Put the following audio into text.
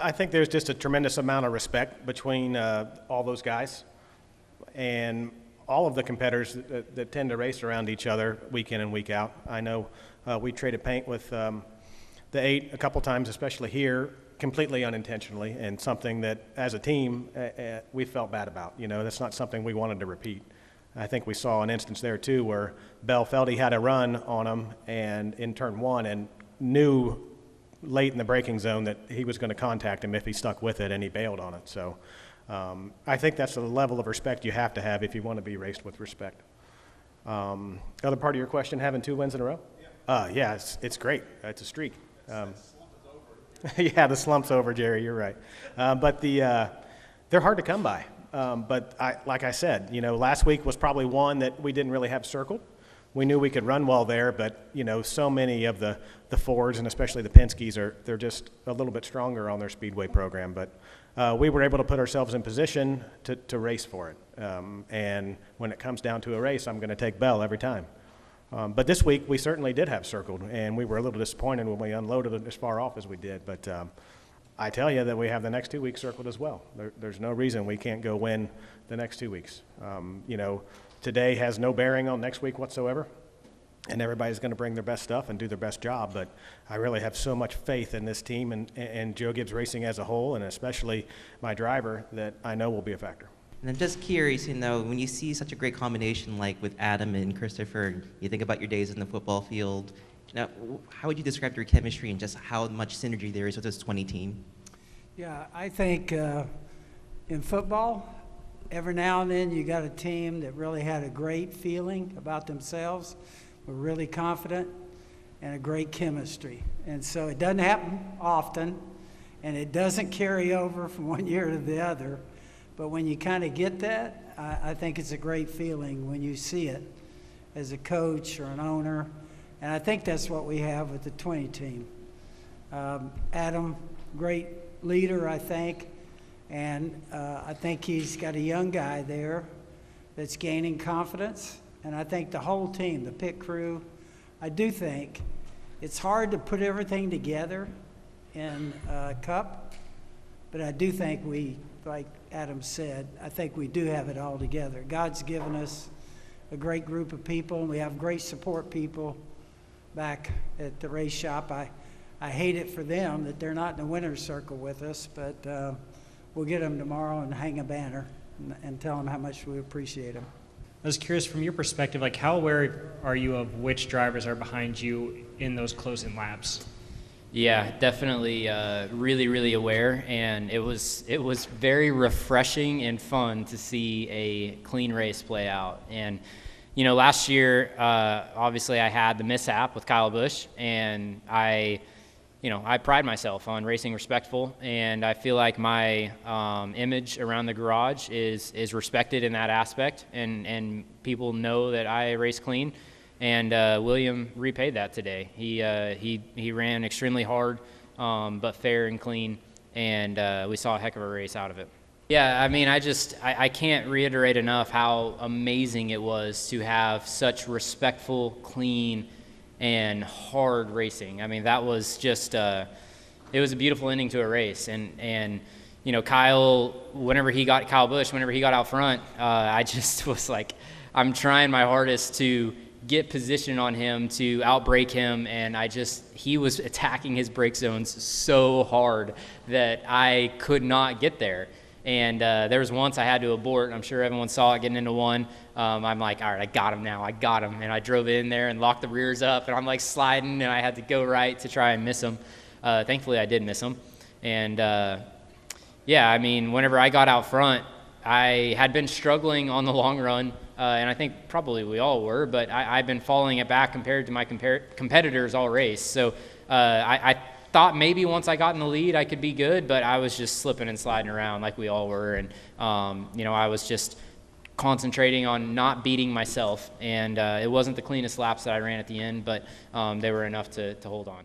I think there's just a tremendous amount of respect between all those guys and all of the competitors that tend to race around each other week in and week out. I know we traded paint with the 8 a couple times, especially here, completely unintentionally, and something that as a team we felt bad about. You know, that's not something we wanted to repeat. I think we saw an instance there too where Bell felt he had a run on him and in turn 1 and knew late in the braking zone that he was going to contact him if he stuck with it, and he bailed on it. So I think that's the level of respect you have to have if you want to be raced with respect. Other part of your question, having 2 wins in a row? Yeah, it's great. It's a streak. Yeah, the slump's over, Jerry. You're right. But they're hard to come by. But like I said, you know, last week was probably one that we didn't really have circled. We knew we could run well there, but you know, so many of the Fords and especially the Penske's they're just a little bit stronger on their speedway program. But we were able to put ourselves in position to race for it. And when it comes down to a race, I'm going to take Bell every time. But this week we certainly did have circled, and we were a little disappointed when we unloaded it as far off as we did. But I tell you that we have the next 2 weeks circled as well. There's no reason we can't go win the next 2 weeks. You know, today has no bearing on next week whatsoever, and everybody's going to bring their best stuff and do their best job. But I really have so much faith in this team and Joe Gibbs Racing as a whole, and especially my driver, that I know will be a factor. And I'm just curious, you know, when you see such a great combination like with Adam and Christopher, you think about your days in the football field. Now, how would you describe your chemistry and just how much synergy there is with this 20 team? Yeah, I think in football, every now and then you got a team that really had a great feeling about themselves, were really confident, and a great chemistry. And so it doesn't happen often, and it doesn't carry over from one year to the other. But when you kind of get that, I think it's a great feeling when you see it as a coach or an owner. And I think that's what we have with the 20 team. Adam, great leader, I think. And I think he's got a young guy there that's gaining confidence. And I think the whole team, the pit crew, I do think it's hard to put everything together in Cup. But I do think we, like Adam said, I think we do have it all together. God's given us a great group of people, and we have great support people back at the race shop. I hate it for them that they're not in the winner's circle with us, but we'll get them tomorrow and hang a banner and tell them how much we appreciate them. I was curious, from your perspective, like how aware are you of which drivers are behind you in those closing laps? Yeah, definitely really, really aware, and it was very refreshing and fun to see a clean race play out. And you know, last year, obviously I had the mishap with Kyle Busch, and I pride myself on racing respectful, and I feel like my image around the garage is respected in that aspect, and people know that I race clean. And William repaid that today. He ran extremely hard, but fair and clean, and we saw a heck of a race out of it. Yeah, I mean, I can't reiterate enough how amazing it was to have such respectful, clean, and hard racing. I mean, that was just it was a beautiful ending to a race. And you know, Kyle Busch, whenever he got out front, I just was like, I'm trying my hardest to get position on him, to outbrake him, and he was attacking his brake zones so hard that I could not get there. And there was once I had to abort. I'm sure everyone saw it getting into one. I'm like, all right, I got him now. I got him. And I drove in there and locked the rears up, and I'm like sliding, and I had to go right to try and miss him. Thankfully, I did miss him. And yeah, I mean, whenever I got out front, I had been struggling on the long run, and I think probably we all were, but I've been falling it back compared to my competitors all race. So I thought maybe once I got in the lead I could be good, but I was just slipping and sliding around like we all were. And you know, I was just concentrating on not beating myself, and it wasn't the cleanest laps that I ran at the end, but they were enough to hold on.